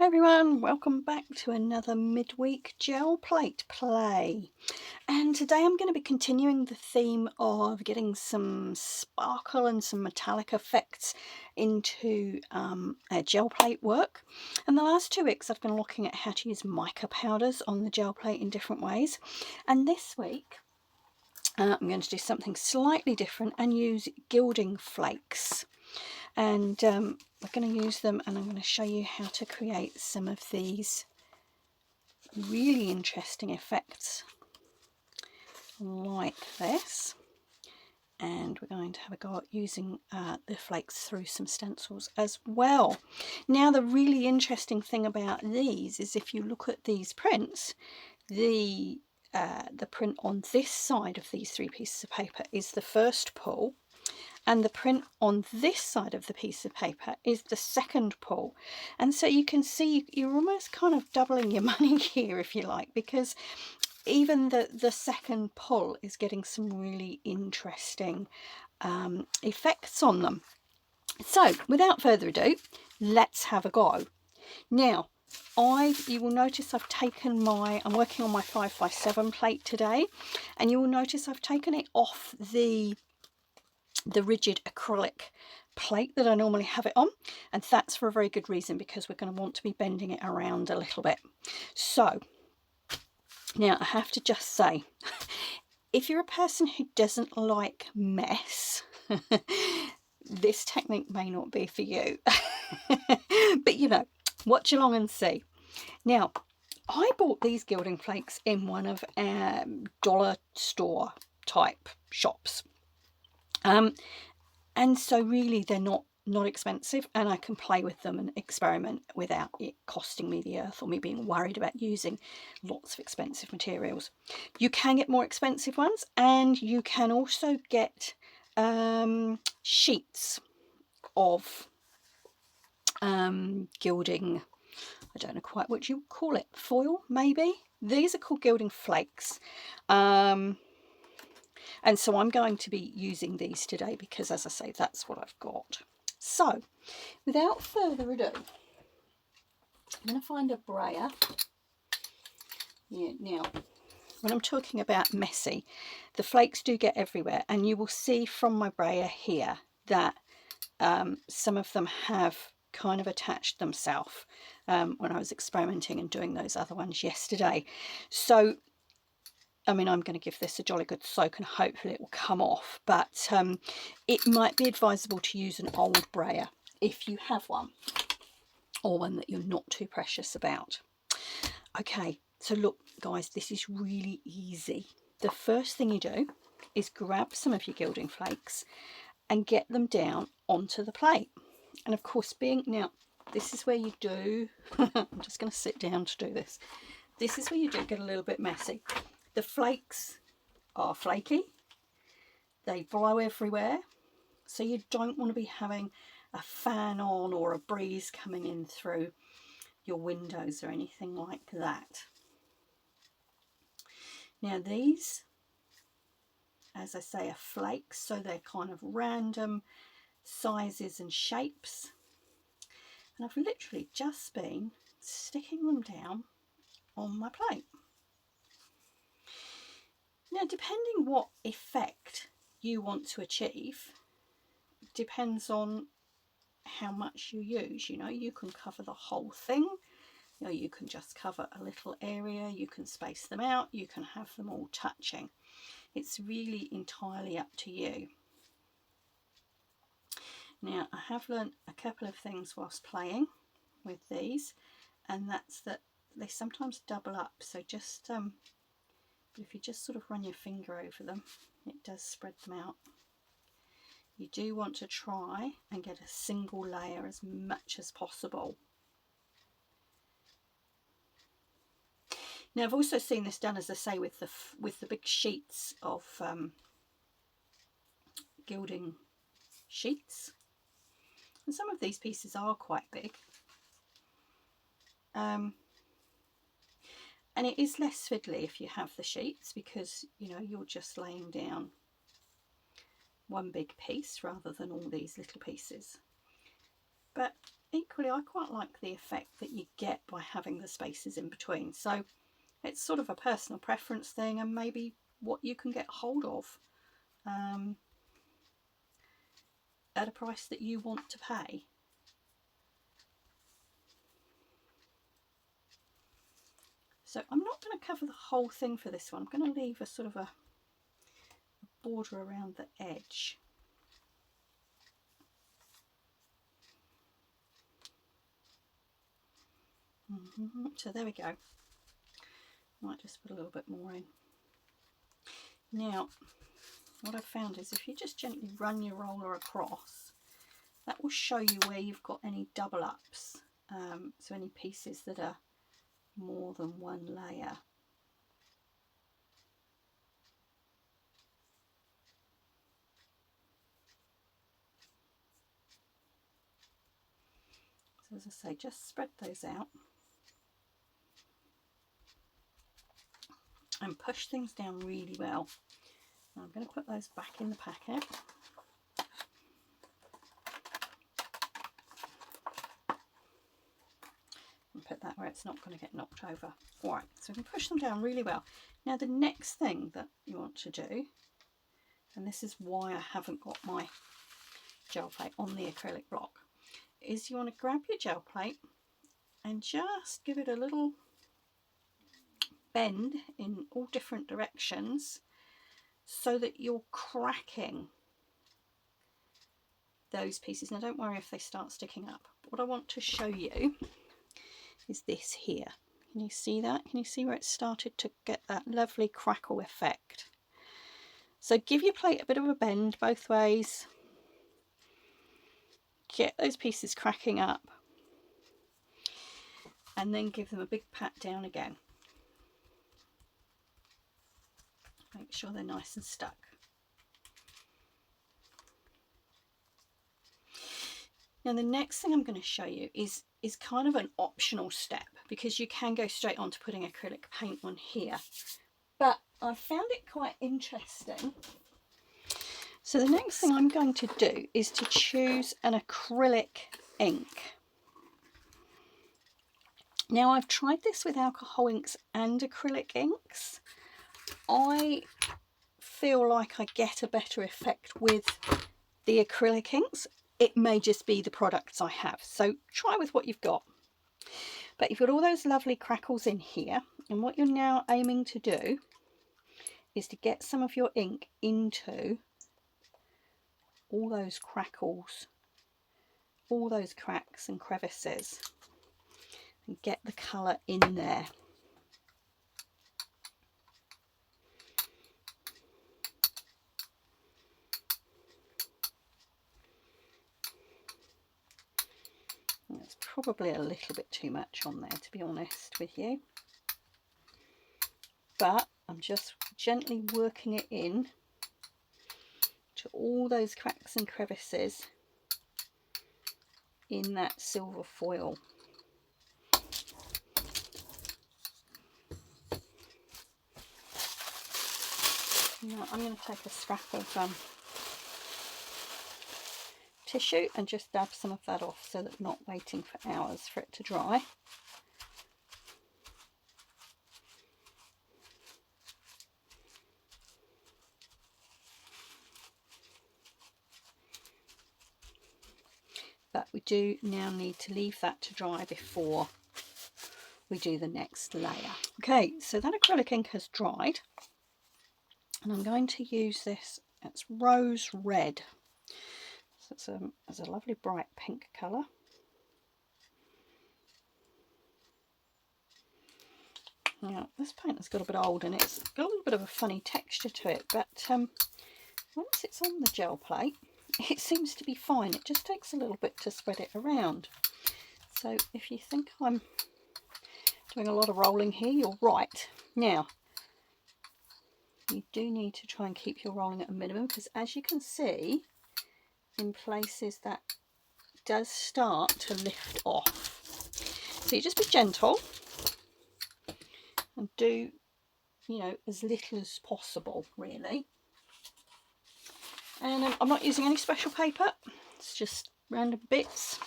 Hey everyone, welcome back to another midweek gel plate play. And today I'm going to be continuing the theme of getting some sparkle and some metallic effects into our gel plate work. And the last 2 weeks I've been looking at how to use mica powders on the gel plate in different ways. And this week I'm going to do something slightly different and use Gilding Flakes. And we're going to use them, and I'm going to show you how to create some of these really interesting effects like this. And we're going to have a go at using the flakes through some stencils as well. Now, the really interesting thing about these is if you look at these prints, the print on this side of these 3 pieces of paper is the first pull, and the print on this side of the piece of paper is the second pull. And so you can see you're almost kind of doubling your money here, if you like, because even the second pull is getting some really interesting effects on them. So without further ado, let's have a go. Now, you will notice I've taken I'm working on my 5x7 plate today, and you will notice I've taken it off the rigid acrylic plate that I normally have it on, and that's for a very good reason, because we're going to want to be bending it around a little bit. So now I have to just say, if you're a person who doesn't like mess, this technique may not be for you. But you know, watch along and see. Now, I bought these Gilding Flakes in one of our dollar store type shops. And so really they're not expensive, and I can play with them and experiment without it costing me the earth or me being worried about using lots of expensive materials. You can get more expensive ones, and you can also get sheets of gilding, I don't know quite what you call it, foil maybe. These are called Gilding Flakes. And so I'm going to be using these today because, as I say, that's what I've got. So, without further ado, I'm going to find a brayer. Yeah, now, when I'm talking about messy, the flakes do get everywhere, and you will see from my brayer here that some of them have kind of attached themselves when I was experimenting and doing those other ones yesterday. So I mean, I'm going to give this a jolly good soak and hopefully it will come off, but it might be advisable to use an old brayer if you have one, or one that you're not too precious about. Okay, so look guys, this is really easy. The first thing you do is grab some of your Gilding Flakes and get them down onto the plate. And of course, now this is where you do, I'm just going to sit down to do this. This is where you do get a little bit messy. The flakes are flaky, they blow everywhere, so you don't want to be having a fan on or a breeze coming in through your windows or anything like that. Now these, as I say, are flakes, so they're kind of random sizes and shapes, and I've literally just been sticking them down on my plate. Now, depending what effect you want to achieve depends on how much you use. You know, you can cover the whole thing, you know, you can just cover a little area, you can space them out, you can have them all touching. It's really entirely up to you. Now, I have learnt a couple of things whilst playing with these, and that's that they sometimes double up, so just but if you just sort of run your finger over them, it does spread them out. You do want to try and get a single layer as much as possible. Now, I've also seen this done, as I say, with the big sheets of gilding sheets, and some of these pieces are quite big. And it is less fiddly if you have the sheets, because you know you're just laying down one big piece rather than all these little pieces. But equally I quite like the effect that you get by having the spaces in between. So it's sort of a personal preference thing, and maybe what you can get hold of at a price that you want to pay. So I'm not going to cover the whole thing for this one. I'm going to leave a sort of a border around the edge. So there we go. Might just put a little bit more in. Now, what I've found is if you just gently run your roller across, that will show you where you've got any double ups, so any pieces that are more than one layer. So as I say, just spread those out and push things down really well. Now I'm going to put those back in the packet. And put that where it's not going to get knocked over. Alright, so we can push them down really well. Now the next thing that you want to do, and this is why I haven't got my gel plate on the acrylic block, is you want to grab your gel plate and just give it a little bend in all different directions so that you're cracking those pieces. Now don't worry if they start sticking up. What I want to show you is this here. Can you see that? Can you see where it started to get that lovely crackle effect? So give your plate a bit of a bend both ways. Get those pieces cracking up. And then give them a big pat down again. Make sure they're nice and stuck. Now the next thing I'm going to show you is kind of an optional step, because you can go straight on to putting acrylic paint on here. But I found it quite interesting. So the next thing I'm going to do is to choose an acrylic ink. Now I've tried this with alcohol inks and acrylic inks. I feel like I get a better effect with the acrylic inks. It may just be the products I have, so try with what you've got. But you've got all those lovely crackles in here, and what you're now aiming to do is to get some of your ink into all those crackles, all those cracks and crevices, and get the colour in there. It's probably a little bit too much on there, to be honest with you, but I'm just gently working it in to all those cracks and crevices in that silver foil. Now I'm going to take a scrap of tissue and just dab some of that off so that I'm not waiting for hours for it to dry. But we do now need to leave that to dry before we do the next layer. Okay, so that acrylic ink has dried, and I'm going to use this. It's rose red. So it's a lovely bright pink colour. Now this paint has got a bit old and it's got a little bit of a funny texture to it, but once it's on the gel plate it seems to be fine. It just takes a little bit to spread it around. So if you think I'm doing a lot of rolling here, you're right. Now you do need to try and keep your rolling at a minimum, because as you can see, in places that does start to lift off. So you just be gentle and do, you know, as little as possible really. And I'm not using any special paper, it's just random bits.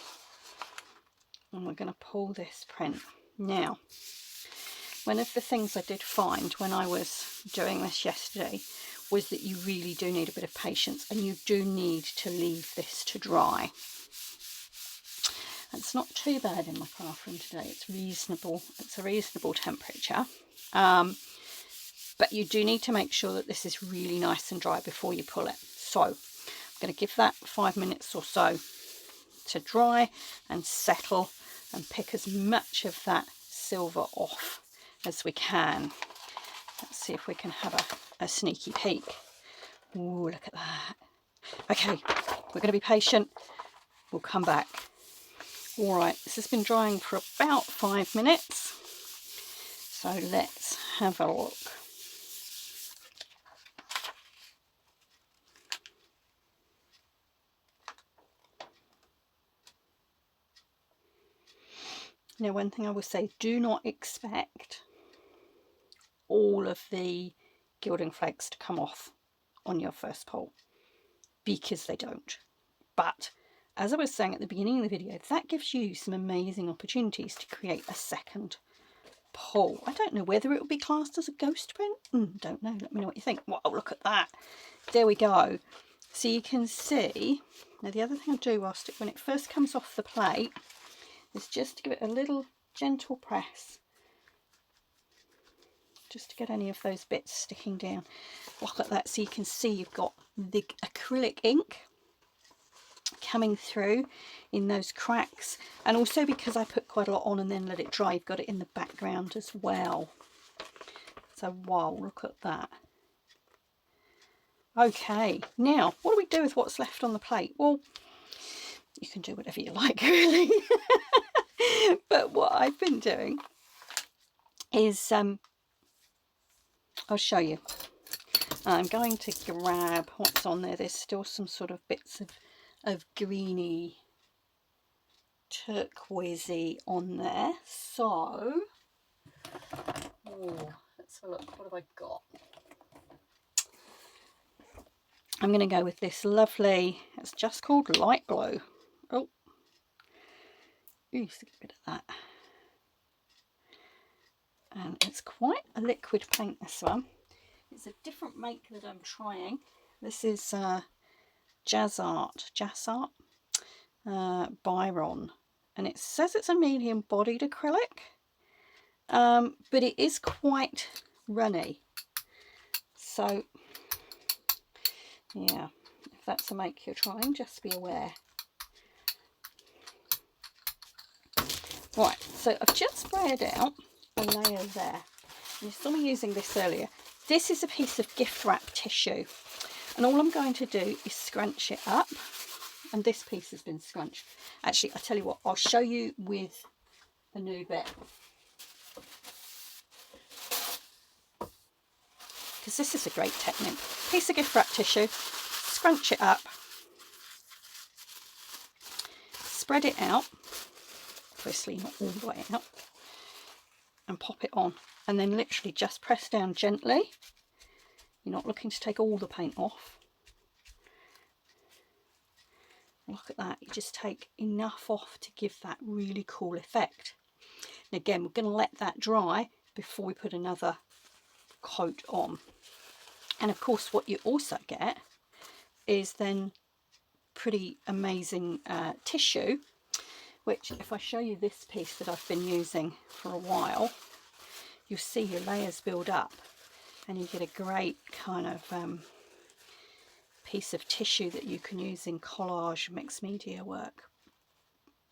and we're going to pull this print. Now, one of the things I did find when I was doing this yesterday was that you really do need a bit of patience, and you do need to leave this to dry. It's not too bad in my craft room today. It's reasonable. It's a reasonable temperature. But you do need to make sure that this is really nice and dry before you pull it. So I'm going to give that 5 minutes or so to dry and settle, and pick as much of that silver off as we can. Let's see if we can have a sneaky peek. Ooh, look at that. Okay, we're going to be patient. We'll come back. All right, this has been drying for about 5 minutes. So let's have a look. Now, one thing I will say, do not expect all of the Gilding Flakes to come off on your first pull, because they don't. But as I was saying at the beginning of the video, that gives you some amazing opportunities to create a second pull. I don't know whether it will be classed as a ghost print. Don't know. Let me know what you think. Wow, look at that. There we go. So you can see. Now, the other thing I do when it first comes off the plate is just to give it a little gentle press, just to get any of those bits sticking down. Look at that. So you can see you've got the acrylic ink coming through in those cracks, and also because I put quite a lot on and then let it dry, you've got it in the background as well. So wow, look at that. Okay, now what do we do with what's left on the plate? Well, you can do whatever you like, really. But what I've been doing is I'll show you. I'm going to grab what's on there. There's still some sort of bits of greeny turquoisey on there. So, let's have a look. What have I got? I'm going to go with this lovely, it's just called Light Glow. Oh, used to get rid of that. And it's quite a liquid paint, this one. It's a different make that I'm trying. This is Jazz Art Byron, and it says it's a medium bodied acrylic, but it is quite runny. So yeah, if that's a make you're trying, just be aware. Right, so I've just spread out a layer there. You saw me using this earlier. This is a piece of gift wrap tissue, and all I'm going to do is scrunch it up, and this piece has been scrunched. Actually, I'll tell you what, I'll show you with the new bit, because this is a great technique. Piece of gift wrap tissue, scrunch it up, spread it out, obviously not all the way out, and pop it on, and then literally just press down gently. You're not looking to take all the paint off. Look at that, you just take enough off to give that really cool effect. And again, we're going to let that dry before we put another coat on. And of course, what you also get is then pretty amazing tissue, which if I show you this piece that I've been using for a while, you'll see your layers build up, and you get a great kind of piece of tissue that you can use in collage mixed media work.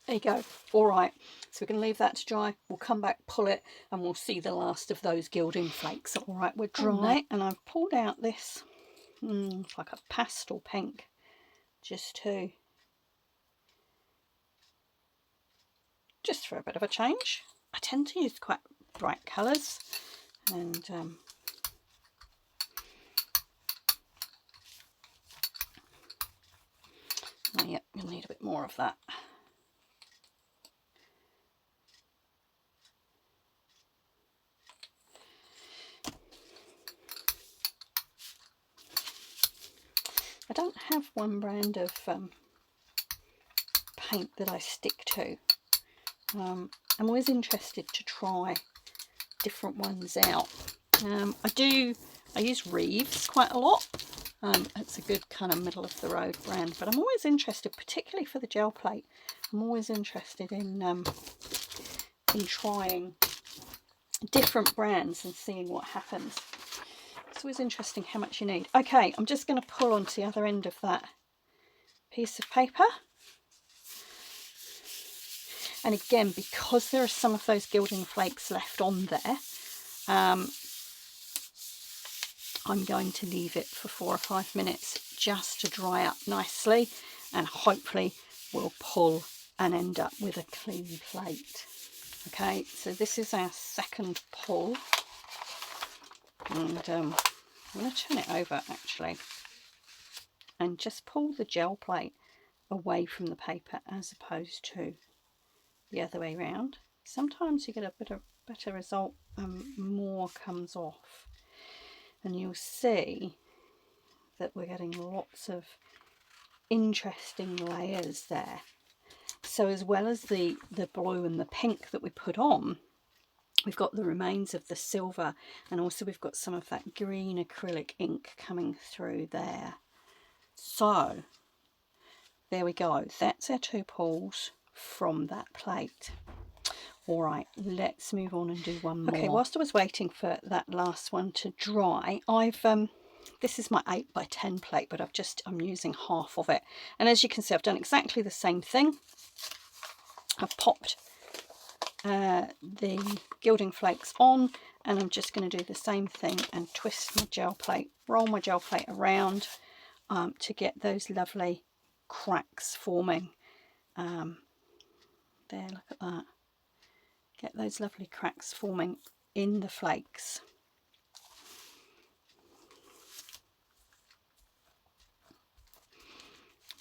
There you go. All right, so we're going to leave that to dry. We'll come back, pull it, and we'll see the last of those Gilding Flakes. All right, we're dry, and I've pulled out this, it's like a pastel pink, just for a bit of a change. I tend to use quite bright colours, and oh yeah, you'll need a bit more of that. I don't have one brand of paint that I stick to. I'm always interested to try different ones out. I use Reeves quite a lot. It's a good kind of middle of the road brand, but I'm always interested, particularly for the gel plate, I'm always interested in trying different brands and seeing what happens. It's always interesting how much you need. Okay, I'm just going to pull onto the other end of that piece of paper. And again, because there are some of those gilding flakes left on there, I'm going to leave it for 4 or 5 minutes just to dry up nicely, and hopefully we'll pull and end up with a clean plate. Okay, so this is our second pull, and I'm going to turn it over actually and just pull the gel plate away from the paper as opposed to the other way around. Sometimes you get a better result and more comes off, and you'll see that we're getting lots of interesting layers there. So as well as the blue and the pink that we put on, we've got the remains of the silver, and also we've got some of that green acrylic ink coming through there. So there we go, that's our 2 pulls from that plate. All right, let's move on and do one more. Okay, whilst I was waiting for that last one to dry, this is my 8 by 10 plate, but I'm using half of it. And as you can see, I've done exactly the same thing. I've popped the gilding flakes on, and I'm just going to do the same thing and twist my gel plate, roll my gel plate around to get those lovely cracks forming. There, look at that. Get those lovely cracks forming in the flakes.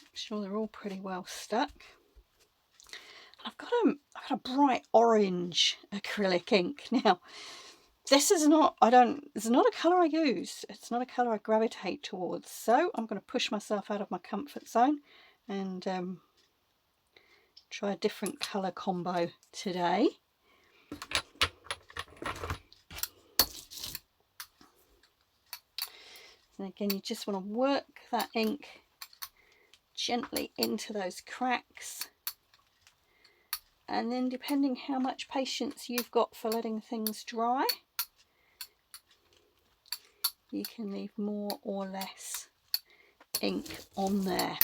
Make sure they're all pretty well stuck. I've got a bright orange acrylic ink. Now, this is not, it's not a colour I use. It's not a colour I gravitate towards. So I'm going to push myself out of my comfort zone and try a different colour combo today. And again, you just want to work that ink gently into those cracks. And then depending how much patience you've got for letting things dry, you can leave more or less ink on there.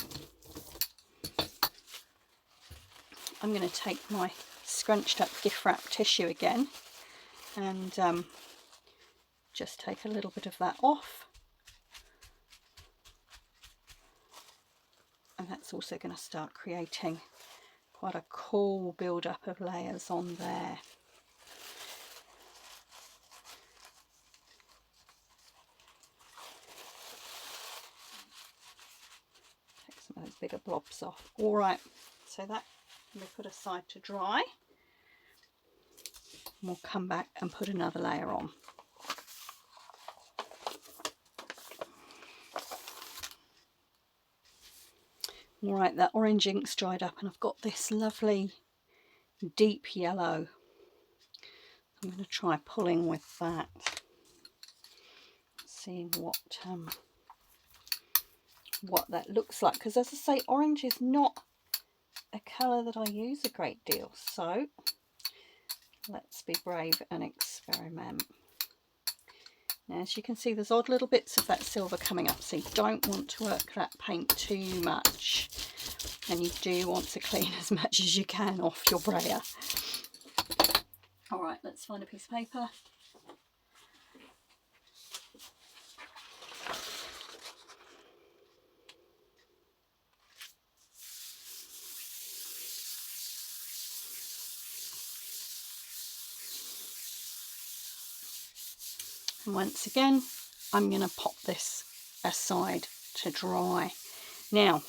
I'm going to take my scrunched up gift wrap tissue again and just take a little bit of that off. And that's also going to start creating quite a cool build-up of layers on there. Take some of those bigger blobs off. All right, so that we put aside to dry. And we'll come back and put another layer on. All right, that orange ink's dried up and I've got this lovely deep yellow. I'm going to try pulling with that, seeing what that looks like, because as I say, orange is not a colour that I use a great deal, so let's be brave and experiment. Now, as you can see, there's odd little bits of that silver coming up, so you don't want to work that paint too much, and you do want to clean as much as you can off your brayer. All right, let's find a piece of paper. And once again, I'm going to pop this aside to dry. Now,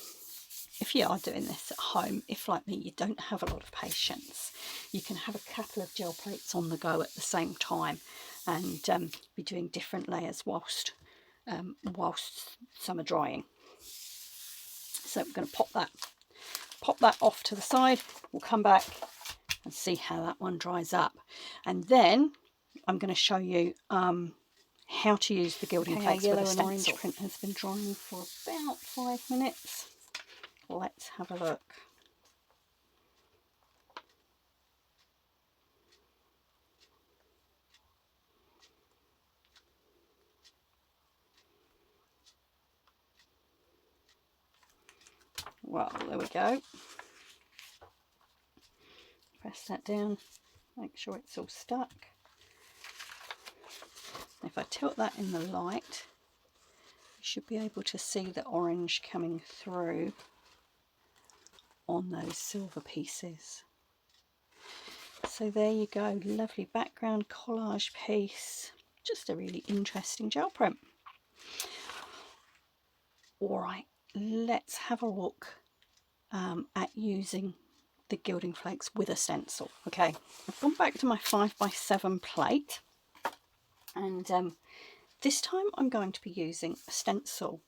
if you are doing this at home, if like me you don't have a lot of patience, you can have a couple of gel plates on the go at the same time and be doing different layers whilst some are drying. So I'm going to pop that off to the side. We'll come back and see how that one dries up. And then I'm going to show you how to use the Gilding Flakes with a stencil. Our yellow and orange print has been drying for about 5 minutes. Let's have a look. Well, there we go. Press that down, make sure it's all stuck. If I tilt that in the light, you should be able to see the orange coming through on those silver pieces. So there you go, lovely background collage piece, just a really interesting gel print. Alright, let's have a look at using the Gilding Flakes with a stencil. Okay, I've gone back to my 5x7 plate, and this time I'm going to be using a stencil.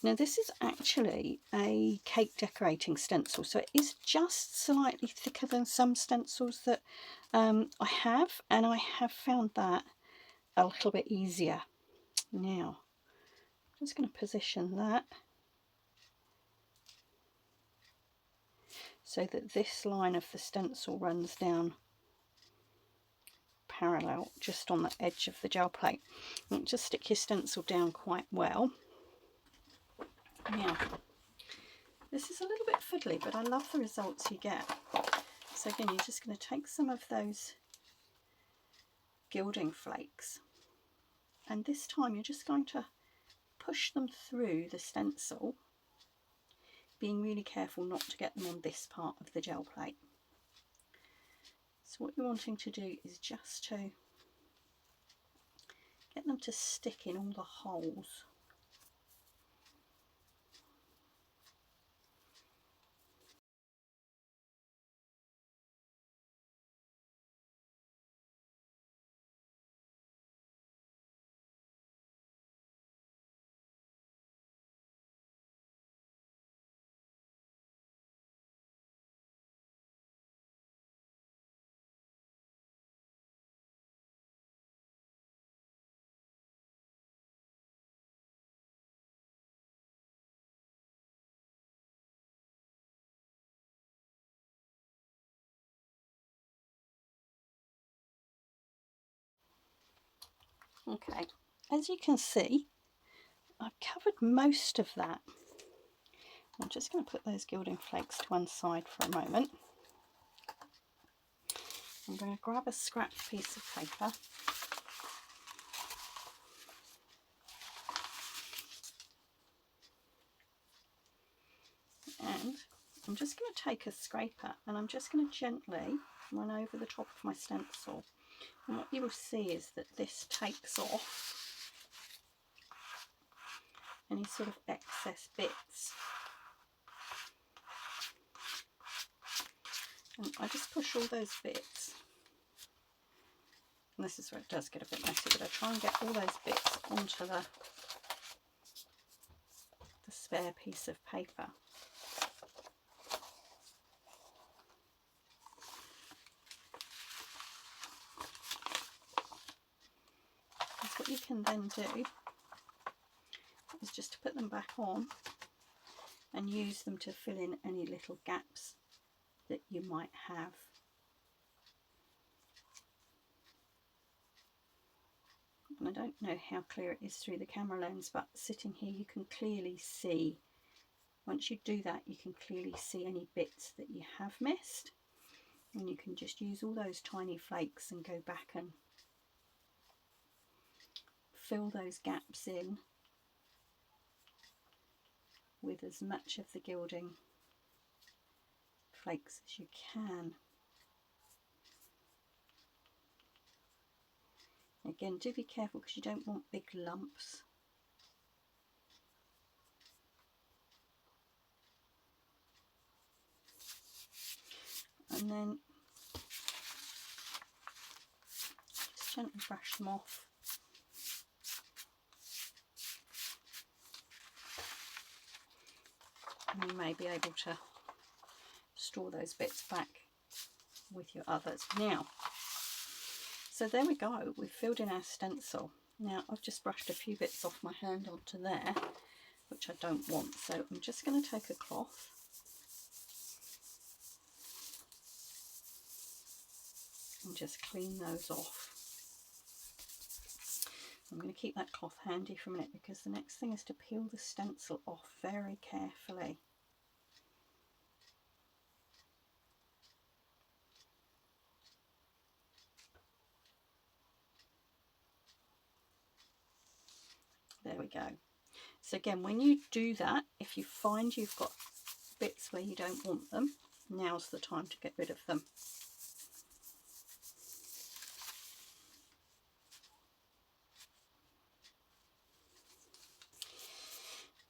Now this is actually a cake decorating stencil, so it is just slightly thicker than some stencils that I have, and I have found that a little bit easier. Now I'm just going to position that so that this line of the stencil runs down parallel just on the edge of the gel plate. And just stick your stencil down quite well. Now this is a little bit fiddly, but I love the results you get. So again, you're just going to take some of those Gilding Flakes, and this time you're just going to push them through the stencil, being really careful not to get them on this part of the gel plate. So what you're wanting to do is just to get them to stick in all the holes. Okay, as you can see, I've covered most of that. I'm just going to put those Gilding Flakes to one side for a moment. I'm going to grab a scrap piece of paper. And I'm just going to take a scraper and I'm just going to gently run over the top of my stencil. And what you will see is that this takes off any sort of excess bits. And I just push all those bits. And this is where it does get a bit messy, but I try and get all those bits onto the spare piece of paper. Because what you can then do is just to put them back on and use them to fill in any little gaps that you might have. And I don't know how clear it is through the camera lens, but sitting here you can clearly see, once you do that, you can clearly see any bits that you have missed, and you can just use all those tiny flakes and go back and fill those gaps in with as much of the Gilding Flakes as you can. Again, do be careful because you don't want big lumps. And then just gently brush them off. And you may be able to store those bits back with your others. Now, so there we go, we've filled in our stencil. Now I've just brushed a few bits off my hand onto there, which I don't want, so I'm just going to take a cloth and just clean those off. I'm going to keep that cloth handy for a minute because the next thing is to peel the stencil off very carefully. There we go. So again, when you do that, if you find you've got bits where you don't want them, now's the time to get rid of them.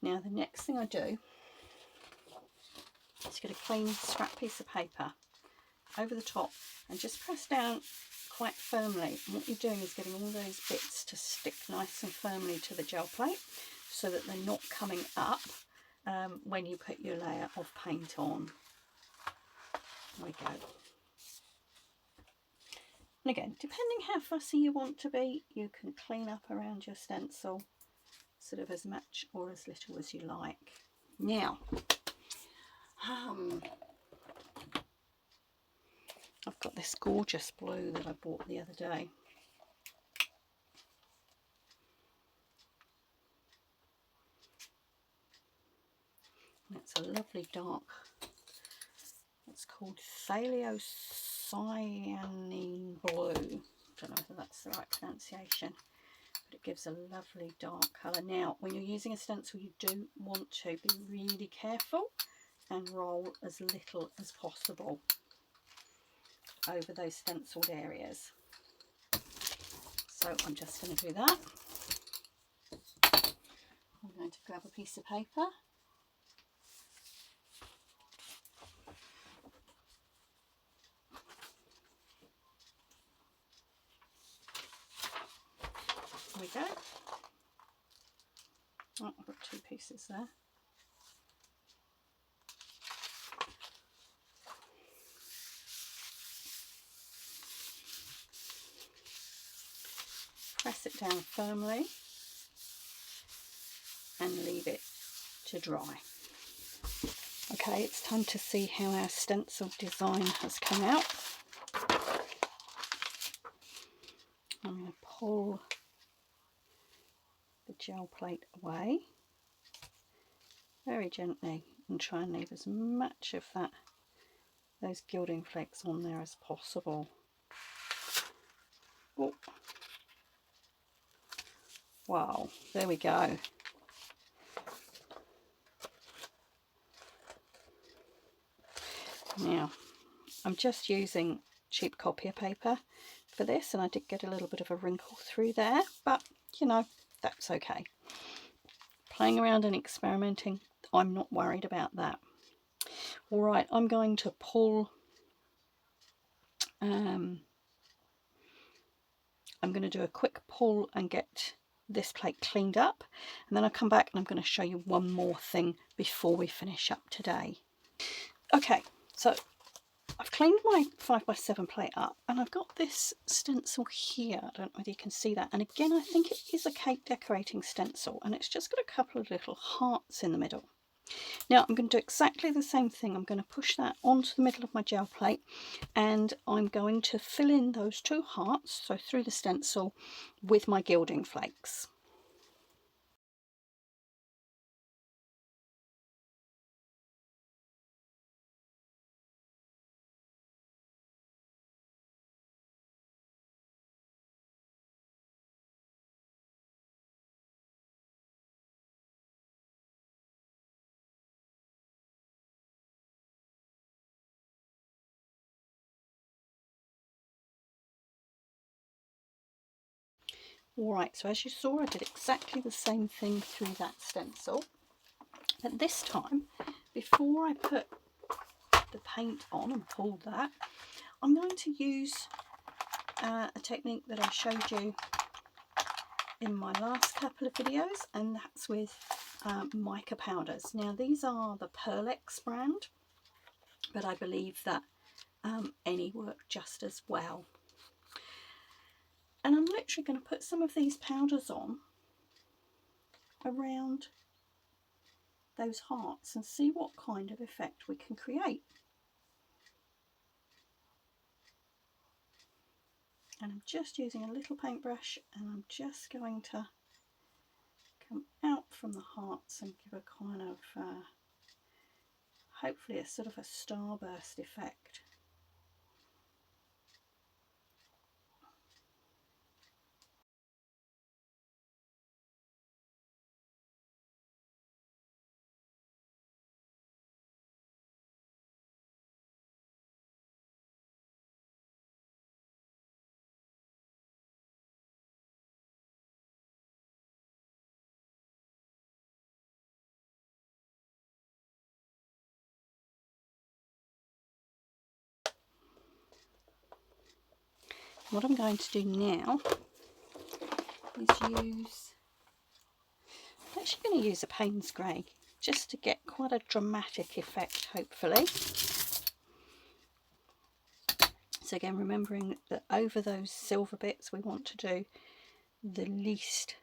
Now the next thing I do is get a clean scrap piece of paper over the top and just press down quite firmly. And what you're doing is getting all those bits to stick nice and firmly to the gel plate so that they're not coming up when you put your layer of paint on. There we go. And again, depending how fussy you want to be, you can clean up around your stencil sort of as much or as little as you like. Now, I've got this gorgeous blue that I bought the other day. And it's a lovely dark, it's called Thaliocyanine Blue. I don't know whether that's the right pronunciation, but it gives a lovely dark colour. Now, when you're using a stencil, you do want to be really careful and roll as little as possible over those stenciled areas. So I'm just going to do that. I'm going to grab a piece of paper. There we go. Oh, I've got two pieces there. Press it down firmly and leave it to dry. Okay, it's time to see how our stencil design has come out. I'm going to pull the gel plate away very gently and try and leave as much of those gilding flakes on there as possible. Oh. Wow, there we go. Now, I'm just using cheap copier paper for this, and I did get a little bit of a wrinkle through there, but you know, that's okay. Playing around and experimenting, I'm not worried about that. All right, I'm going to pull, I'm going to do a quick pull and get this plate cleaned up, and then I'll come back and I'm going to show you one more thing before we finish up today. Okay, so I've cleaned my 5x7 plate up, and I've got this stencil here. I don't know whether you can see that, and again I think it is a cake decorating stencil, and it's just got a couple of little hearts in the middle. Now I'm going to do exactly the same thing. I'm going to push that onto the middle of my gel plate, and I'm going to fill in those two hearts, so through the stencil, with my gilding flakes. Alright, so as you saw, I did exactly the same thing through that stencil. But this time, before I put the paint on and pull that, I'm going to use a technique that I showed you in my last couple of videos, and that's with mica powders. Now these are the Pearlex brand, but I believe that any work just as well. And I'm literally going to put some of these powders on around those hearts and see what kind of effect we can create. And I'm just using a little paintbrush, and I'm just going to come out from the hearts and give a kind of hopefully a sort of a starburst effect. What I'm going to do now is I'm actually going to use a Payne's Grey just to get quite a dramatic effect, hopefully. So again, remembering that over those silver bits we want to do the least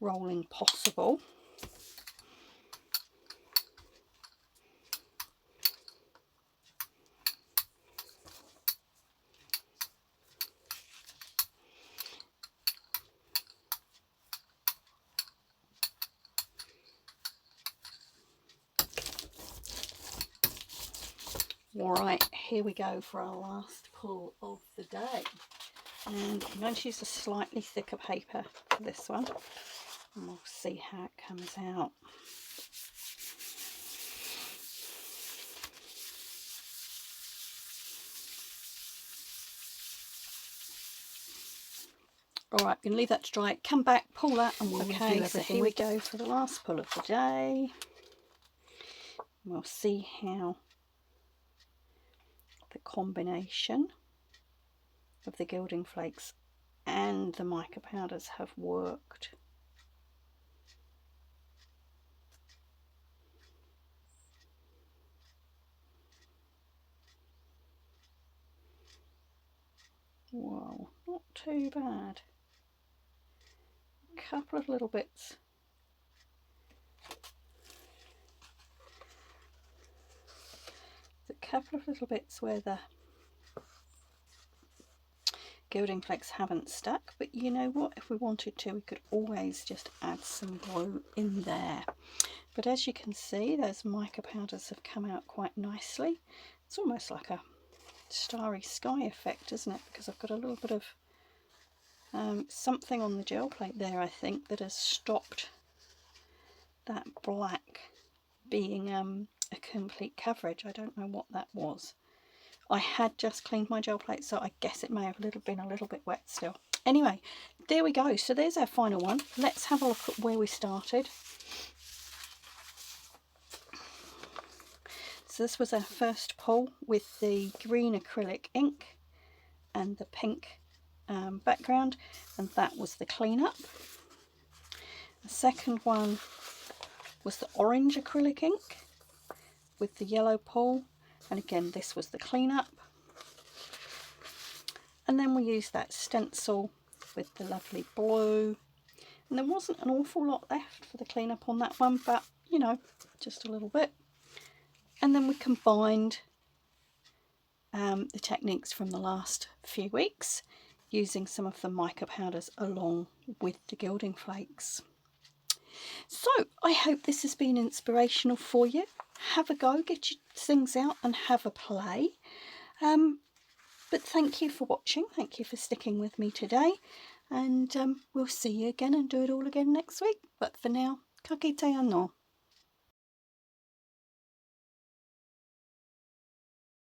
rolling possible. Alright, here we go for our last pull of the day. And I'm going to use a slightly thicker paper for this one, and we'll see how it comes out. Alright, I'm going to leave that to dry, come back, pull that, and we'll do everything. So here we go for the last pull of the day. We'll see how the combination of the Gilding Flakes and the mica powders have worked. Whoa, not too bad. A couple of little bits. There's a couple of little bits where the Gilding Flakes haven't stuck, but you know what, if we wanted to we could always just add some glue in there. But as you can see, those mica powders have come out quite nicely. It's almost like a starry sky effect, isn't it? Because I've got a little bit of something on the gel plate there, I think, that has stopped that black being a complete coverage. I don't know what that was. I had just cleaned my gel plate, so I guess it may have been a little bit wet still. Anyway, there we go. So there's our final one. Let's have a look at where we started. So this was our first pull with the green acrylic ink and the pink background, and that was the cleanup. The second one was the orange acrylic ink with the yellow pull, and again this was the cleanup. And then we used that stencil with the lovely blue, and there wasn't an awful lot left for the cleanup on that one, but you know, just a little bit. And then we combined the techniques from the last few weeks using some of the mica powders along with the Gilding Flakes. So I hope this has been inspirational for you. Have a go, get your things out and have a play. But thank you for watching, thank you for sticking with me today, and we'll see you again and do it all again next week. But for now, ka kite anō.